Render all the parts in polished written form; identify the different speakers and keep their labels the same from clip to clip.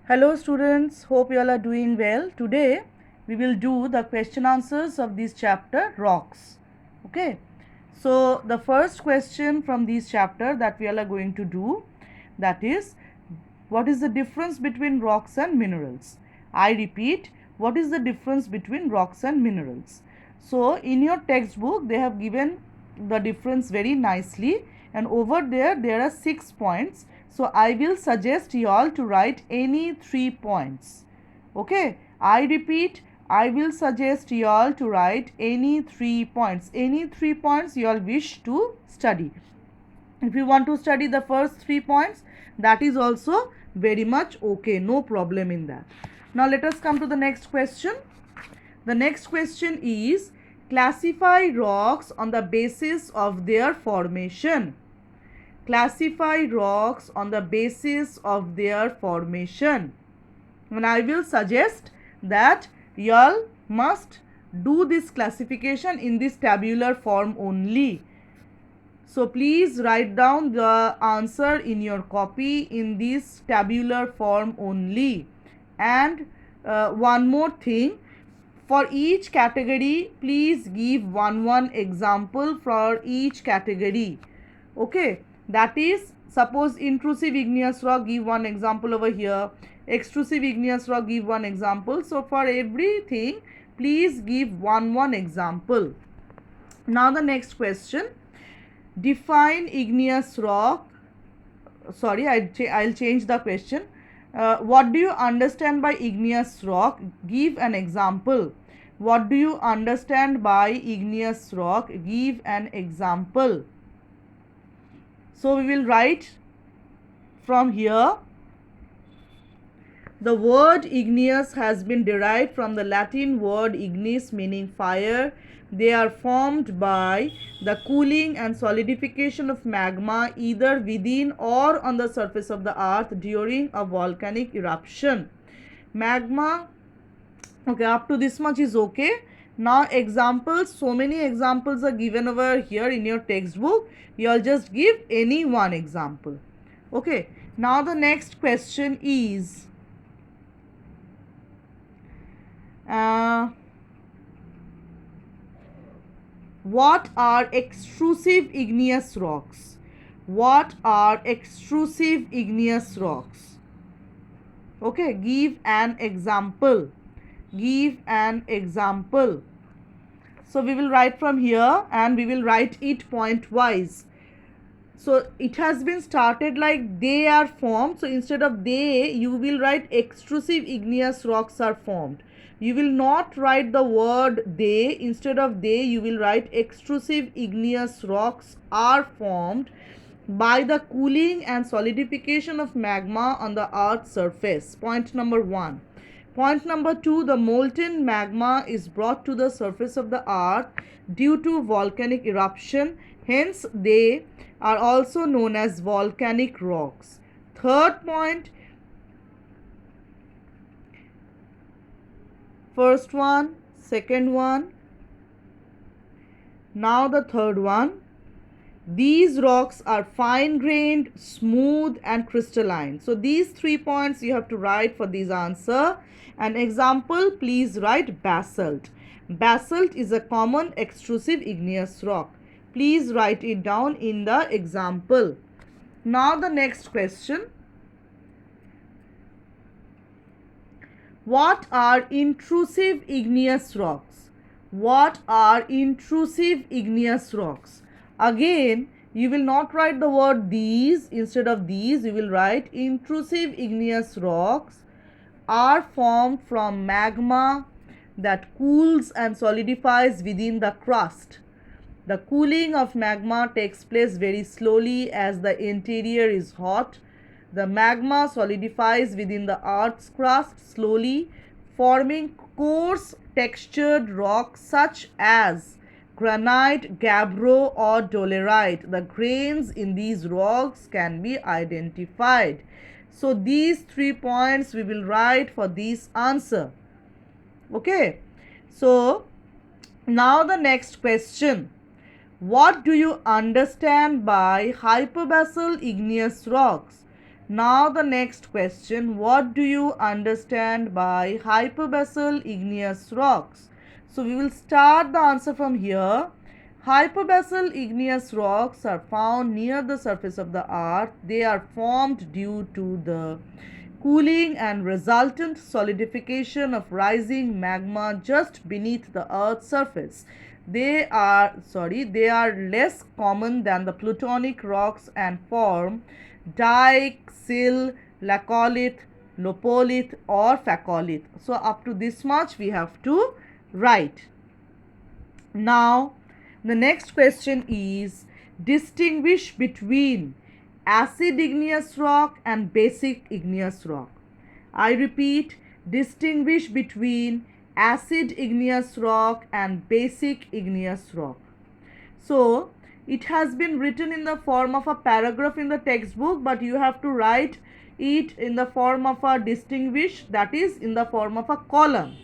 Speaker 1: Hello students, hope you all are doing well. Today we will do the question answers of this chapter rocks. Okay, so the first question from this chapter that we all are going to do, that is, what is the difference between rocks and minerals? I repeat, what is the difference between rocks and minerals? So in your textbook they have given the difference very nicely, and over there are 6 points. So I will suggest you all to write any 3 points. Okay, I repeat, I will suggest you all to write any 3 points. Any 3 points you all wish to study. If you want to study the first 3 points, that is also very much okay, no problem in that. Now let us come to the next question. The next question is, classify rocks on the basis of their formation. Classify rocks on the basis of their formation. And I will suggest that y'all must do this classification in this tabular form only. So please write down the answer in your copy in this tabular form only. And one more thing, for each category please give one example for each category. Okay, that is, suppose intrusive igneous rock, give one example over here. Extrusive igneous rock, give one example. So for everything please give one example. Now the next question, define igneous rock. Sorry, I'll change the question. What do you understand by igneous rock? Give an example. What do you understand by igneous rock? Give an example. So we will write from here. The word igneous has been derived from the Latin word ignis, meaning fire. They are formed by the cooling and solidification of magma either within or on the surface of the earth during a volcanic eruption. Magma, okay, up to this much is okay. Now examples, so many examples are given over here in your textbook. You all just give any one example. Okay, now the next question is, what are extrusive igneous rocks? What are extrusive igneous rocks? Okay, give an example. Give an example. So we will write from here and we will write it point wise. So it has been started like they are formed. So instead of they, you will write extrusive igneous rocks are formed. You will not write the word they. Instead of they, you will write extrusive igneous rocks are formed by the cooling and solidification of magma on the earth's surface. Point number 1. Point number 2, the molten magma is brought to the surface of the earth due to volcanic eruption. Hence, they are also known as volcanic rocks. Third point, first one, second one, now the third one. These rocks are fine-grained, smooth and crystalline. So these 3 points you have to write for this answer. An example, please write basalt. Basalt is a common extrusive igneous rock. Please write it down in the example. Now the next question. What are intrusive igneous rocks? What are intrusive igneous rocks? Again, you will not write the word these. Instead of these, you will write intrusive igneous rocks are formed from magma that cools and solidifies within the crust. The cooling of magma takes place very slowly as the interior is hot. The magma solidifies within the earth's crust slowly, forming coarse textured rocks such as granite, gabbro or dolerite. The grains in these rocks can be identified. So these 3 points we will write for this answer. Okay. So now the next question. What do you understand by hyperbasal igneous rocks? Now the next question, what do you understand by hyperbasal igneous rocks? So we will start the answer from here. Hyperbasal igneous rocks are found near the surface of the earth. They are formed due to the cooling and resultant solidification of rising magma just beneath the earth's surface. They are less common than the plutonic rocks and form dike, sill, laccolith, lopolith or phacolith. So up to this much we have to write. Now the next question is, distinguish between acid igneous rock and basic igneous rock. I repeat, distinguish between acid igneous rock and basic igneous rock. So it has been written in the form of a paragraph in the textbook, but you have to write it in the form of a distinguish, that is in the form of a column.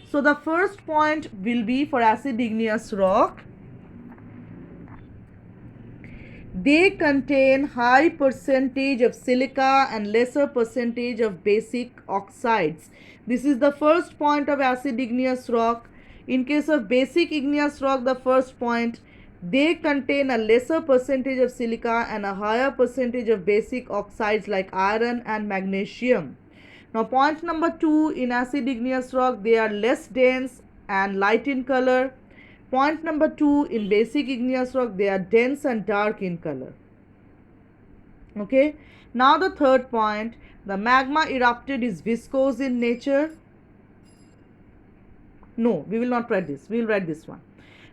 Speaker 1: So the first point will be for acid igneous rock. They contain high percentage of silica and lesser percentage of basic oxides. This is the first point of acid igneous rock. In case of basic igneous rock, the first point, they contain a lesser percentage of silica and a higher percentage of basic oxides like iron and magnesium. Now point number 2, in acid igneous rock, they are less dense and light in color. Point number 2, in basic igneous rock, they are dense and dark in color. Okay. Now the third point, the magma erupted is viscose in nature. No, we will not write this. We will write this one.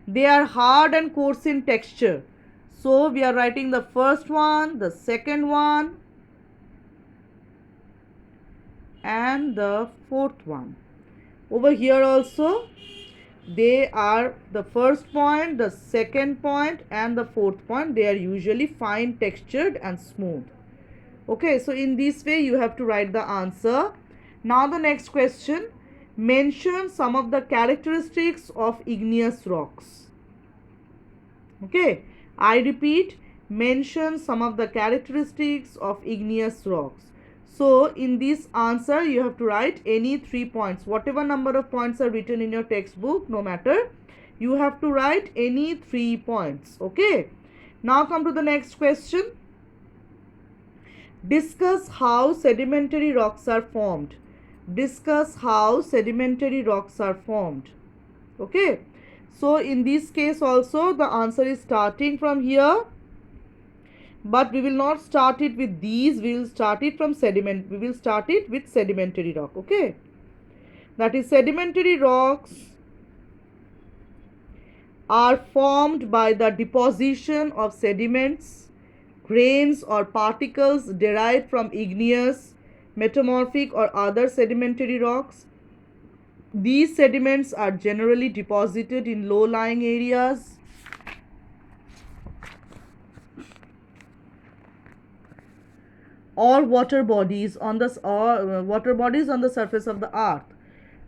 Speaker 1: They are hard and coarse in texture. So we are writing the first one, the second one, and the fourth one. Over here also, they are the first point, the second point and the fourth point. They are usually fine textured and smooth. Okay, so in this way you have to write the answer. Now the next question, mention some of the characteristics of igneous rocks. Okay, I repeat, mention some of the characteristics of igneous rocks. So in this answer you have to write any 3 points. Whatever number of points are written in your textbook, no matter, you have to write any 3 points. Okay. Now come to the next question. Discuss how sedimentary rocks are formed. Discuss how sedimentary rocks are formed. Okay. So in this case also the answer is starting from here. But we will not start it with these, we will start it from sediment. We will start it with sedimentary rock. Okay. That is, sedimentary rocks are formed by the deposition of sediments, grains or particles derived from igneous, metamorphic or other sedimentary rocks. These sediments are generally deposited in low-lying areas or water bodies on the surface of the earth.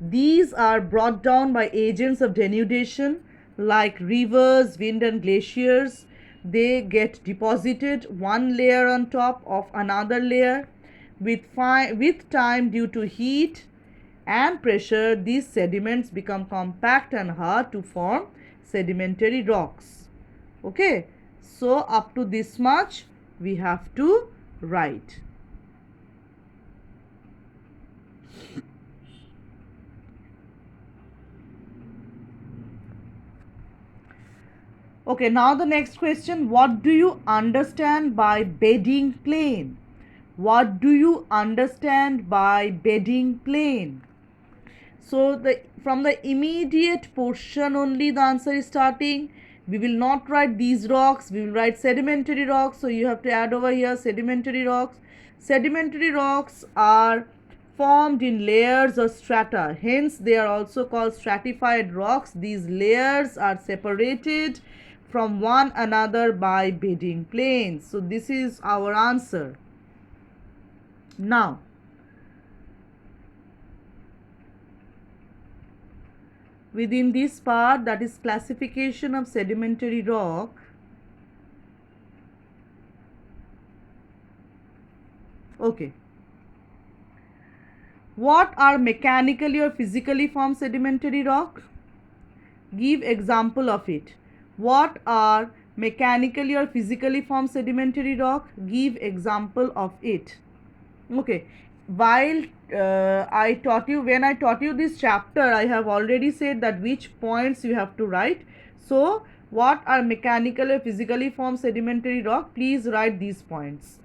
Speaker 1: These are brought down by agents of denudation like rivers, wind and glaciers. They get deposited one layer on top of another layer. With time, due to heat and pressure, these sediments become compact and hard to form sedimentary rocks. Okay, so up to this much we have to write. Okay, now the next question, what do you understand by bedding plane? What do you understand by bedding plane? So from the immediate portion only the answer is starting. We will not write these rocks, we will write sedimentary rocks. So you have to add over here sedimentary rocks. Sedimentary rocks are formed in layers or strata, hence they are also called stratified rocks. These layers are separated from one another by bedding planes. So this is our answer. Now within this part, that is classification of sedimentary rock, Okay. What are mechanically or physically formed sedimentary rock? Give example of it. What are mechanically or physically formed sedimentary rock? Give example of it. Okay. While when I taught you this chapter, I have already said that which points you have to write. So, what are mechanical or physically formed sedimentary rock? Please write these points.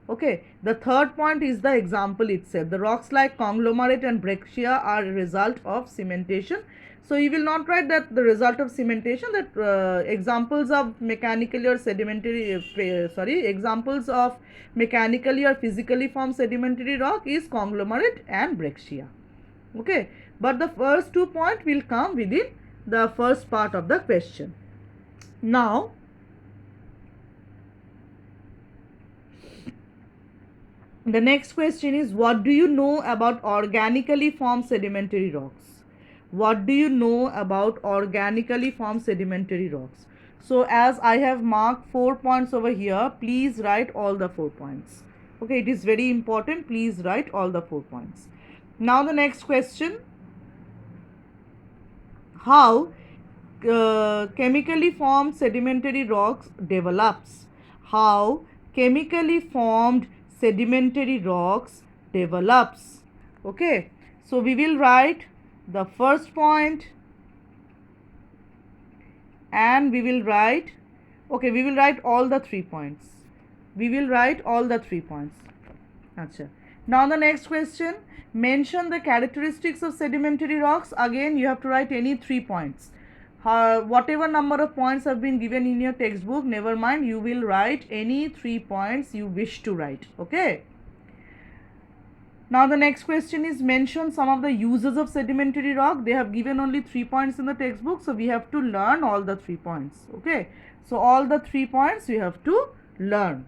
Speaker 1: Okay, the third point is the example itself. The rocks like conglomerate and breccia are a result of cementation. So you will not write that the result of cementation, that examples of mechanically or sedimentary, examples of mechanically or physically formed sedimentary rock is conglomerate and breccia. Okay, but the first 2 points will come within the first part of the question. Now, the next question is, what do you know about organically formed sedimentary rocks? What do you know about organically formed sedimentary rocks? So as I have marked 4 points over here, please write all the 4 points. Okay, it is very important. Please write all the 4 points. Now the next question, how chemically formed sedimentary rocks develops? How chemically formed sedimentary rocks develops? Okay, so we will write the first point and we will write, okay, we will write all the 3 points. We will write all the 3 points. Achha. Now the next question, mention the characteristics of sedimentary rocks. Again, you have to write any 3 points. Whatever number of points have been given in your textbook, never mind, you will write any 3 points you wish to write. Okay. Now the next question is, mention some of the uses of sedimentary rock. They have given only 3 points in the textbook, so we have to learn all the 3 points. Okay. So all the 3 points we have to learn.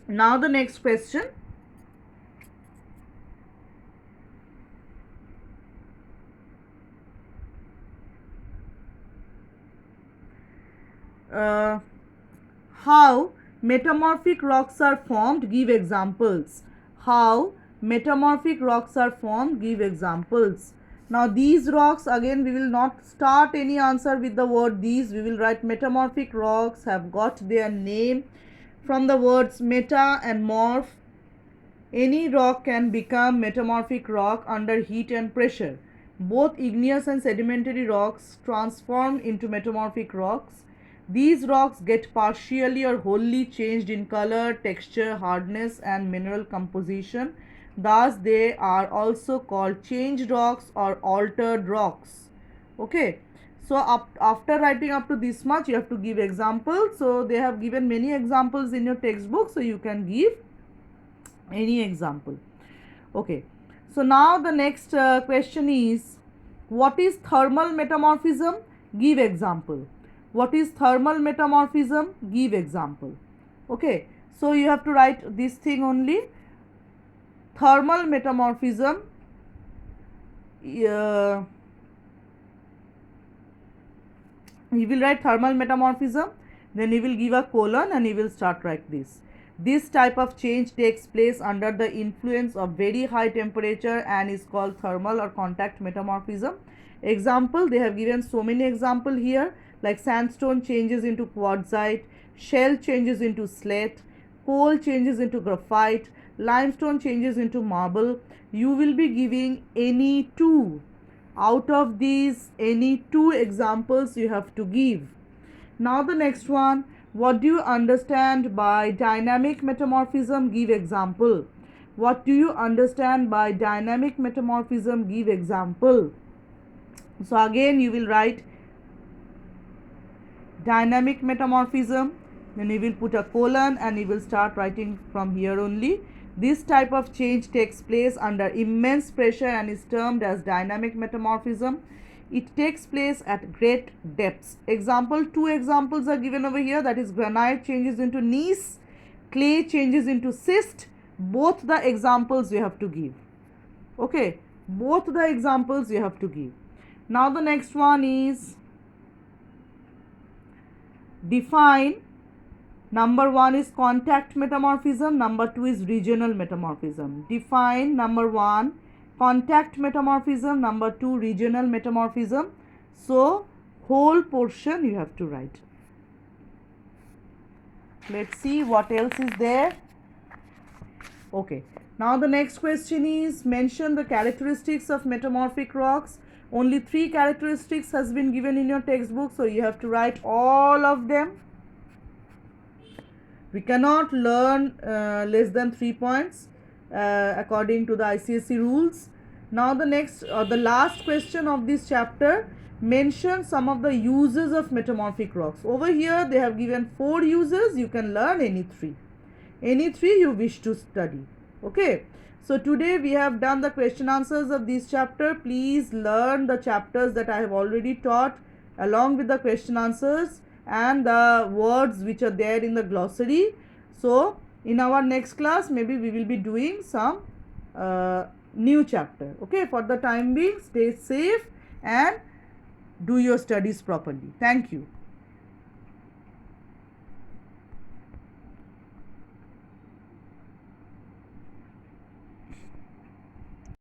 Speaker 1: Now the next question, how metamorphic rocks are formed, give examples. How metamorphic rocks are formed, give examples. Now these rocks, again we will not start any answer with the word these, we will write metamorphic rocks have got their name from the words meta and morph. Any rock can become metamorphic rock under heat and pressure. Both igneous and sedimentary rocks transform into metamorphic rocks. These rocks get partially or wholly changed in color, texture, hardness and mineral composition. Thus, they are also called changed rocks or altered rocks. Okay. So, after writing up to this much, you have to give examples. So, they have given many examples in your textbook. So, you can give any example. Okay. So, now the next question is, what is thermal metamorphism? Give example. What is thermal metamorphism? Give example. Okay, so you have to write this thing only. Thermal metamorphism, you will write thermal metamorphism, then you will give a colon and you will start like this. This type of change takes place under the influence of very high temperature and is called thermal or contact metamorphism. Example, they have given so many example here, like sandstone changes into quartzite, shell changes into slate, coal changes into graphite, limestone changes into marble. You will be giving any 2. Out of these, any 2 examples you have to give. Now the next one, what do you understand by dynamic metamorphism? Give example. What do you understand by dynamic metamorphism? Give example. So again you will write dynamic metamorphism, then you will put a colon and you will start writing from here only. This type of change takes place under immense pressure and is termed as dynamic metamorphism. It takes place at great depths. Example, 2 examples are given over here, that is granite changes into gneiss, clay changes into schist. Both the examples you have to give. Okay, both the examples you have to give. Now the next one is, define Number 1 is contact metamorphism, number 2 is regional metamorphism. Define number 1 contact metamorphism, number 2 regional metamorphism. So whole portion you have to write. Let's see what else is there. Okay, now the next question is mention the characteristics of metamorphic rocks. Only 3 characteristics has been given in your textbook, so you have to write all of them. We cannot learn less than 3 points according to the ICSE rules. Now the next the last question of this chapter, mention some of the uses of metamorphic rocks. Over here they have given 4 uses. You can learn any 3 you wish to study. Okay, so today we have done the question answers of this chapter. Please learn the chapters that I have already taught along with the question answers and the words which are there in the glossary. So in our next class maybe we will be doing some new chapter. Okay, for the time being, stay safe and do your studies properly. Thank you.